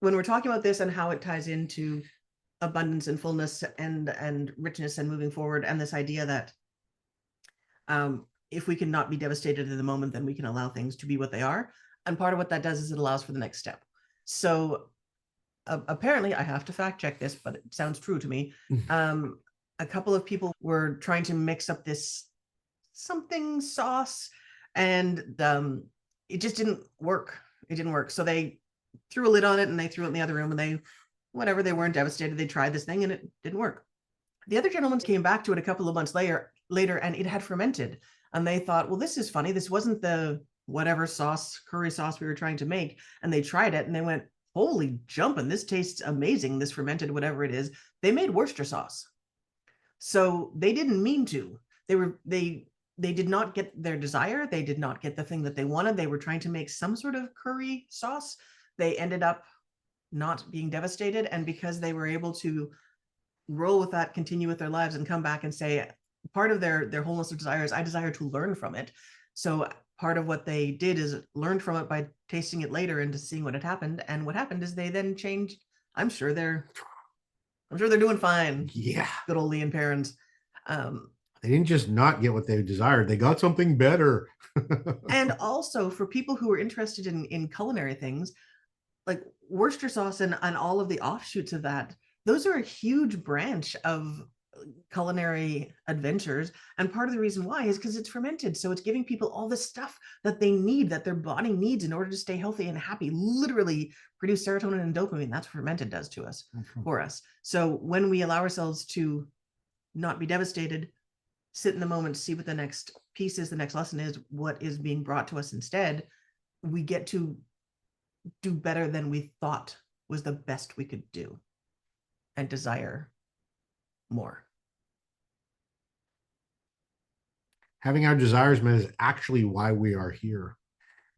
when we're talking about this and how it ties into abundance and fullness and richness and moving forward, and this idea that if we can not be devastated in the moment, then we can allow things to be what they are. And part of what that does is it allows for the next step. So apparently, I have to fact check this, but it sounds true to me. A couple of people were trying to mix up this something sauce, and it just didn't work. It didn't work. So they threw a lid on it and they threw it in the other room, and they weren't devastated. They tried this thing and it didn't work. The other gentlemen came back to it a couple of months later, and it had fermented. And they thought, well, this is funny. This wasn't the whatever sauce, curry sauce we were trying to make. And they tried it and they went, holy jumping, this tastes amazing. This fermented whatever it is. They made Worcestershire sauce. So they didn't mean to. They did not get their desire. They did not get the thing that they wanted. They were trying to make some sort of curry sauce. They ended up not being devastated. And because they were able to roll with that, continue with their lives, and come back and say, part of their wholeness of desire is, I desire to learn from it. So part of what they did is learned from it by tasting it later and seeing what had happened. And what happened is they then changed. I'm sure they're doing fine. Yeah. Good old Lee and parents. They didn't just not get what they desired. They got something better. And also for people who are interested in culinary things, like Worcester sauce and all of the offshoots of that, those are a huge branch of culinary adventures. And part of the reason why is because it's fermented. So it's giving people all the stuff that they need, that their body needs in order to stay healthy and happy, literally produce serotonin and dopamine. That's what fermented does to us, for us. So when we allow ourselves to not be devastated, sit in the moment, see what the next piece is, the next lesson is, what is being brought to us instead, we get to do better than we thought was the best we could do, and desire more. Having our desires met is actually why we are here.